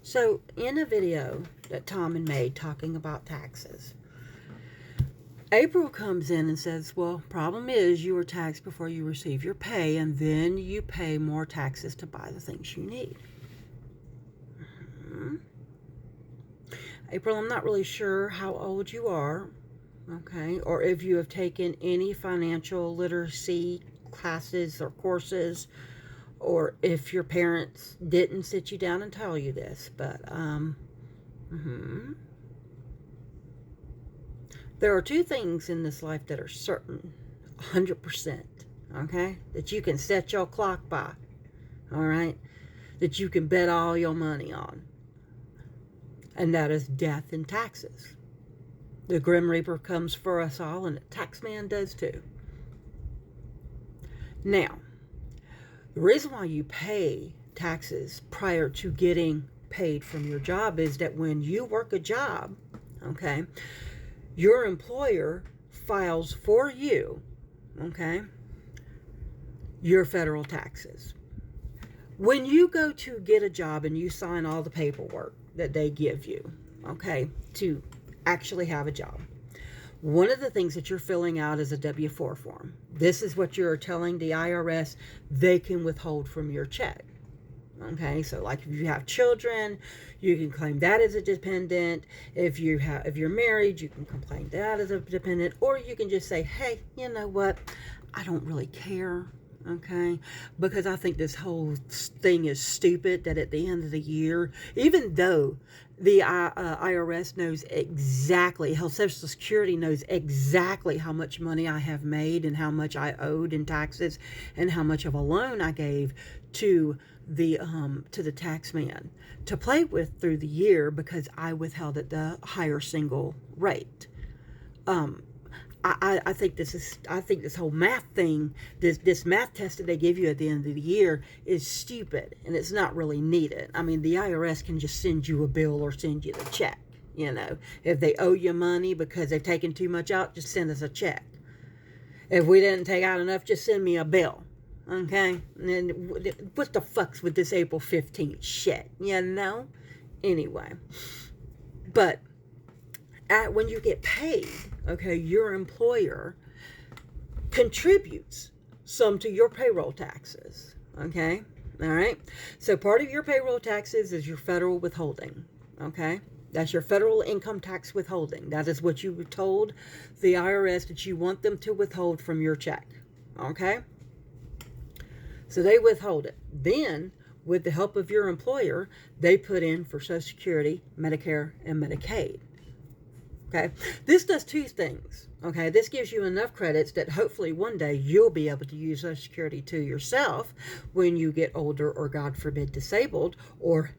So, in a video that Tom and made talking about taxes, April comes in and says, well, problem is you were taxed before you receive your pay, and then you pay more taxes to buy the things you need. Mm-hmm. April, I'm not really sure how old you are, okay, or if you have taken any financial literacy classes or courses, or if your parents didn't sit you down and tell you this, but there are two things in this life that are certain, 100%, okay, that you can set your clock by, all right, that you can bet all your money on, and that is death and taxes. The Grim Reaper comes for us all, and the tax man does too. Now, the reason why you pay taxes prior to getting paid from your job is that when you work a job, okay, your employer files for you, okay, your federal taxes. When you go to get a job and you sign all the paperwork that they give you, okay, to actually have a job, one of the things that you're filling out is a W-4 form. This is what you're telling the IRS they can withhold from your check. Okay, so like if you have children, you can claim that as a dependent. If you're married, you can claim that as a dependent, or you can just say, hey, you know what? I don't really care. Okay, because I think this whole thing is stupid, that at the end of the year, even though the IRS knows exactly, Social Security knows exactly how much money I have made and how much I owed in taxes and how much of a loan I gave to the tax man to play with through the year because I withheld at the higher single rate. I think this whole math thing, this math test that they give you at the end of the year is stupid, and it's not really needed. I mean, the IRS can just send you a bill or send you the check. You know, if they owe you money because they've taken too much out, just send us a check. If we didn't take out enough, just send me a bill. Okay? And what the fuck's with this April 15th shit? You know? Anyway. But when you get paid, okay, your employer contributes some to your payroll taxes, okay? All right? So part of your payroll taxes is your federal withholding, okay? That's your federal income tax withholding. That is what you told the IRS that you want them to withhold from your check, okay? So they withhold it. Then, with the help of your employer, they put in for Social Security, Medicare, and Medicaid. Okay, this does two things. Okay, this gives you enough credits that hopefully one day you'll be able to use Social Security to yourself when you get older, or God forbid disabled, or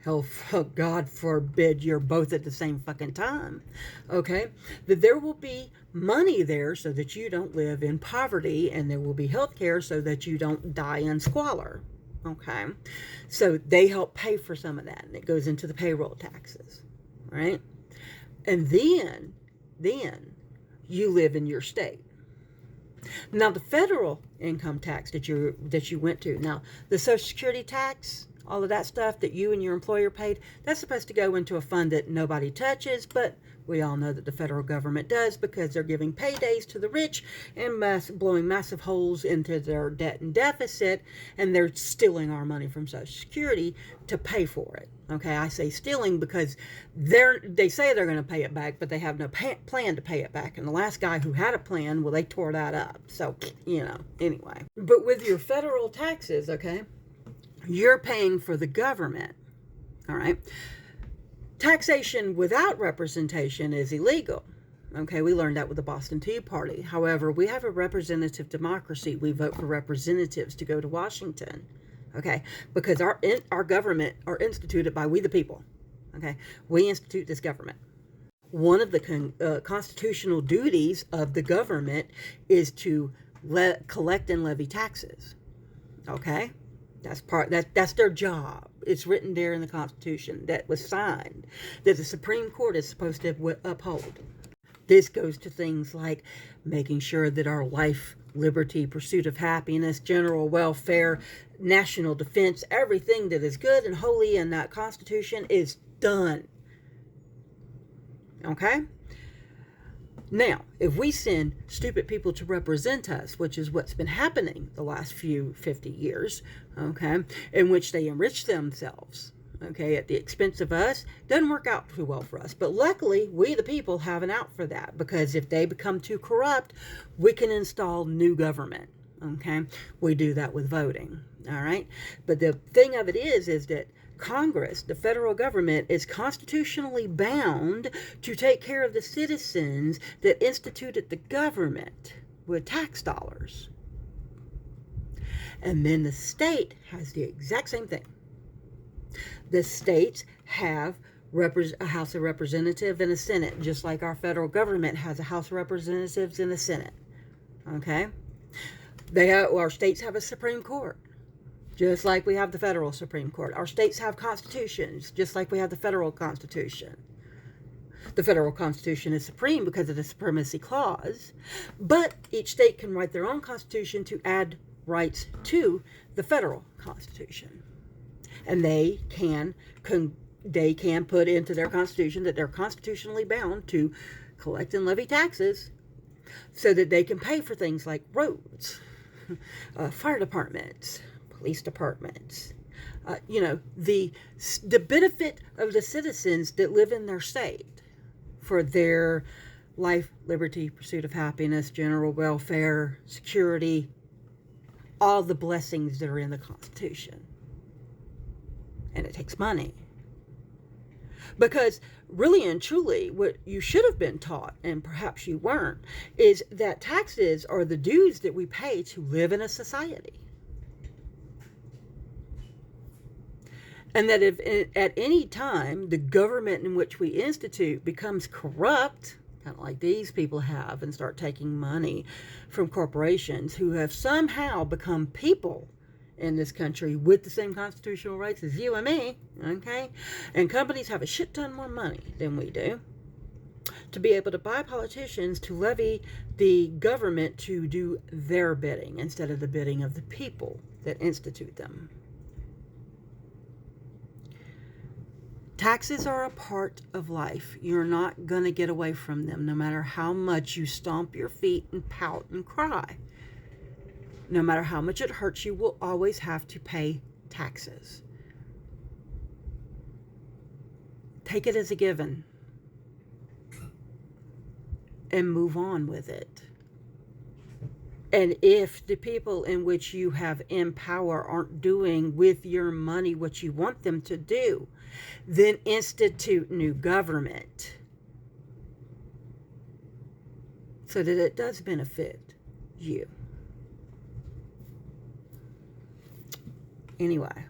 God forbid you're both at the same fucking time. Okay, that there will be money there so that you don't live in poverty, and there will be health care so that you don't die in squalor. Okay, so they help pay for some of that, and it goes into the payroll taxes, right? And then you live in your state. Now, the federal income tax that you went to, now the Social Security tax, all of that stuff that you and your employer paid, that's supposed to go into a fund that nobody touches, but we all know that the federal government does, because they're giving paydays to the rich and blowing massive holes into their debt and deficit, and they're stealing our money from Social Security to pay for it. Okay, I say stealing because they say they're going to pay it back, but they have no plan to pay it back. And the last guy who had a plan, well, they tore that up. So, you know, anyway. But with your federal taxes, okay, you're paying for the government, all right? Taxation without representation is illegal. Okay, we learned that with the Boston Tea Party. However, we have a representative democracy. We vote for representatives to go to Washington. Okay, because our government are instituted by we the people. Okay, we institute this government. One of the constitutional duties of the government is to collect and levy taxes. Okay, that's their job. It's written there in the Constitution that was signed, that the Supreme Court is supposed to uphold. This goes to things like making sure that our life, liberty, pursuit of happiness, general welfare, national defense, everything that is good and holy in that Constitution is done. Okay? Now, if we send stupid people to represent us, which is what's been happening the last 50 years, okay, in which they enrich themselves, okay, at the expense of us, doesn't work out too well for us. But luckily, we the people have an out for that, because if they become too corrupt, we can install new government, okay? We do that with voting, all right? But the thing of it is that Congress, the federal government, is constitutionally bound to take care of the citizens that instituted the government with tax dollars. And then the state has the exact same thing. The states have a House of Representatives and a Senate, just like our federal government has a House of Representatives and a Senate. Okay? Our states have a Supreme Court, just like we have the federal Supreme Court. Our states have constitutions, just like we have the federal Constitution. The federal Constitution is supreme because of the Supremacy Clause, but each state can write their own constitution to add rights to the federal Constitution. And they can put into their constitution that they're constitutionally bound to collect and levy taxes so that they can pay for things like roads, fire departments, police departments, the benefit of the citizens that live in their state for their life, liberty, pursuit of happiness, general welfare, security, all the blessings that are in the Constitution. And it takes money. Because really and truly, what you should have been taught, and perhaps you weren't, is that taxes are the dues that we pay to live in a society. And that if at any time the government in which we institute becomes corrupt, kind of like these people have, and start taking money from corporations who have somehow become people in this country with the same constitutional rights as you and me, okay? And companies have a shit ton more money than we do to be able to buy politicians to levy the government to do their bidding instead of the bidding of the people that institute them. Taxes are a part of life. You're not going to get away from them, no matter how much you stomp your feet and pout and cry. No matter how much it hurts, you will always have to pay taxes. Take it as a given and move on with it. And if the people in which you have in power aren't doing with your money what you want them to do, then institute new government so that it does benefit you. Anyway,